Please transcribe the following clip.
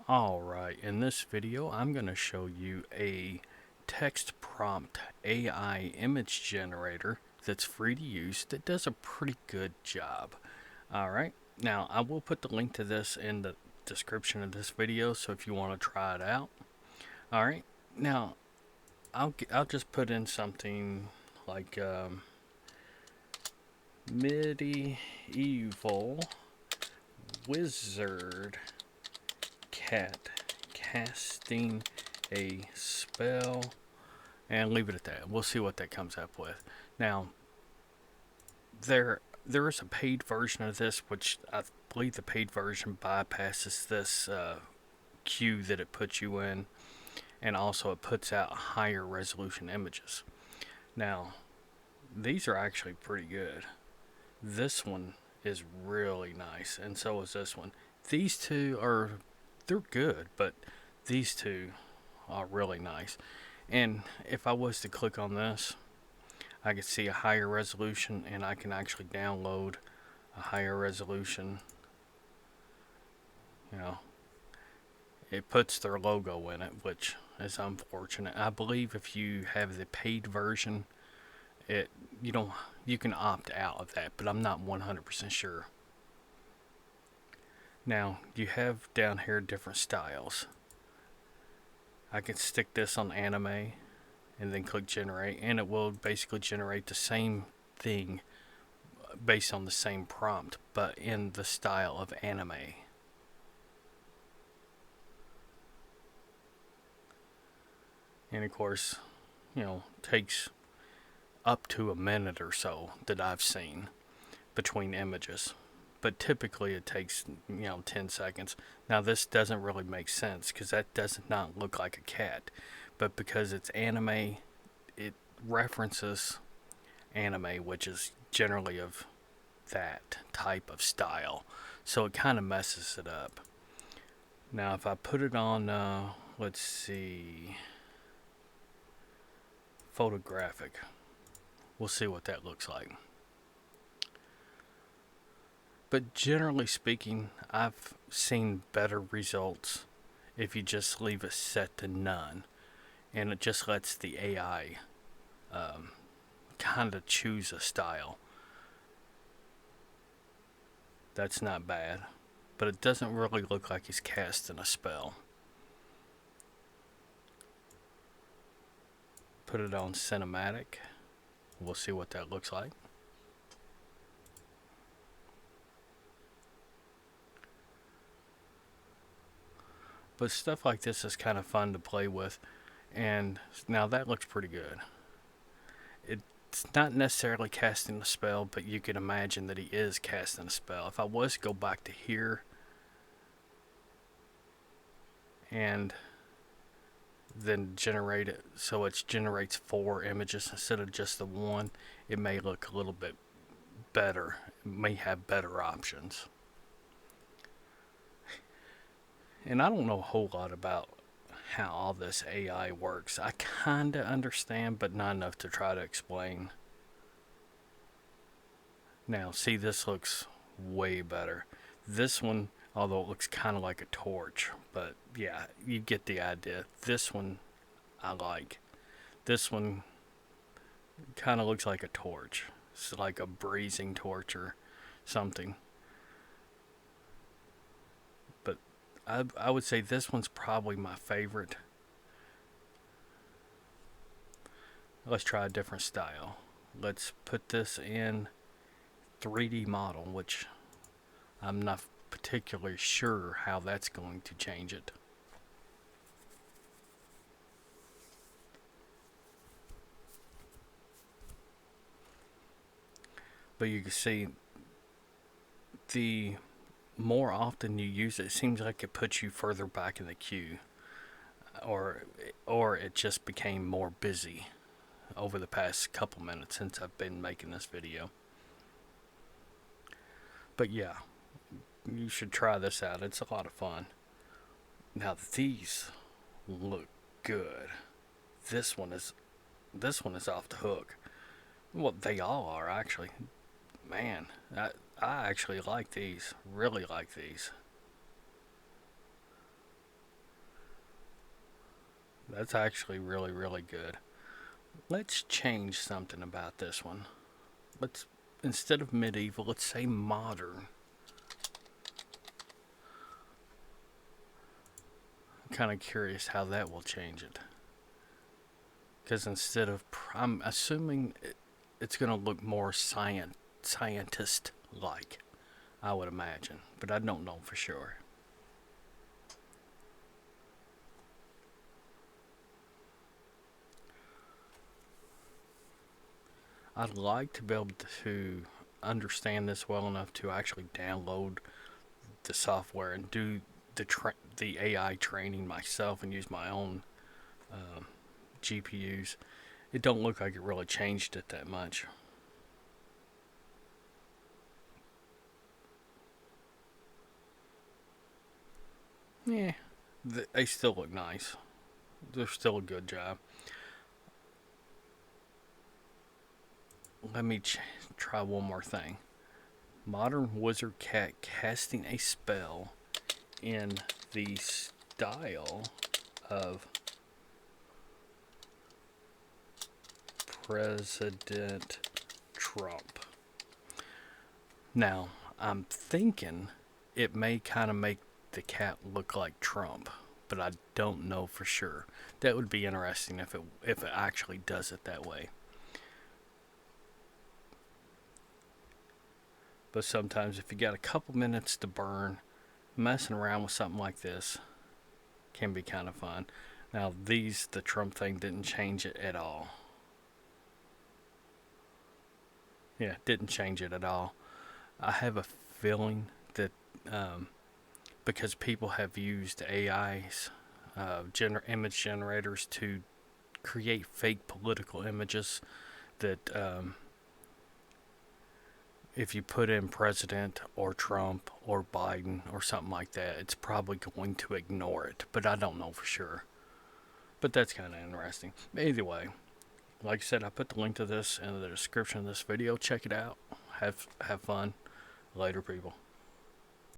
Alright, in this video I'm going to show you a text prompt AI image generator that's free to use that does a pretty good job. Alright, now I will put the link to this in the description of this video, so if you want to try it out. Alright, now I'll just put in something like medieval wizard cat casting a spell, and leave it at that. We'll see what that comes up with. Now, there is a paid version of this, which I believe the paid version bypasses this queue that it puts you in, and also it puts out higher resolution images. Now, these are actually pretty good. This one is really nice, and so is this one. These two they're good, but these two are really nice. And if I was to click on this, I could see a higher resolution, and I can actually download a higher resolution. You know, it puts their logo in it, which is unfortunate. I believe if you have the paid version, you can opt out of that, but I'm not 100% sure. Now, you have down here different styles. I can stick this on anime and then click generate, and it will basically generate the same thing based on the same prompt, but in the style of anime. And of course, takes up to a minute or so that I've seen between images. But typically it takes 10 seconds. Now this doesn't really make sense because that does not look like a cat, but because it's anime, it references anime, which is generally of that type of style, so it kind of messes it up. Now if I put it on let's see, photographic, we'll see what that looks like. But generally speaking, I've seen better results if you just leave it set to none, and it just lets the AI kind of choose a style. That's not bad, but it doesn't really look like he's casting a spell. Put it on cinematic. We'll see what that looks like. But stuff like this is kind of fun to play with, and now that looks pretty good. It's not necessarily casting a spell, but you can imagine that he is casting a spell. If I was to go back to here and then generate it so it generates 4 images instead of just the one, it may look a little bit better. It may have better options. And I don't know a whole lot about how all this AI works. I kinda understand, but not enough to try to explain. Now, see, this looks way better. This one, although it looks kind of like a torch, but yeah, you get the idea. This one I like. This one kind of looks like a torch. It's like a breezing torch or something. But I would say this one's probably my favorite. Let's try a different style. Let's put this in 3D model, which I'm not particularly sure how that's going to change it. But you can see, the more often you use it, it seems like it puts you further back in the queue, or it just became more busy over the past couple minutes since I've been making this video. But yeah, you should try this out. It's a lot of fun. Now these look good. This one is off the hook. Well, they all are actually. Man, I actually like these. Really like these. That's actually really, really good. Let's change something about this one. Let's, instead of medieval, let's say modern. I'm kind of curious how that will change it. Because instead of, I'm assuming it's going to look more scientist-like, I would imagine. But I don't know for sure. I'd like to be able to understand this well enough to actually download the software and do the AI training myself and use my own GPUs. It don't look like it really changed it that much. Yeah, they still look nice. They're still a good job. Let me try one more thing. Modern wizard cat casting a spell in the style of President Trump. Now, I'm thinking it may kind of make the cat look like Trump, but I don't know for sure. That would be interesting if it actually does it that way. But sometimes if you got a couple minutes to burn, messing around with something like this can be kind of fun. Now the Trump thing didn't change it at all. Yeah, didn't change it at all. I have a feeling that because people have used AI's image generators to create fake political images, that if you put in President or Trump or Biden or something like that, it's probably going to ignore it. But I don't know for sure. But that's kind of interesting. Either way, like I said, I put the link to this in the description of this video. Check it out. Have fun. Later, people.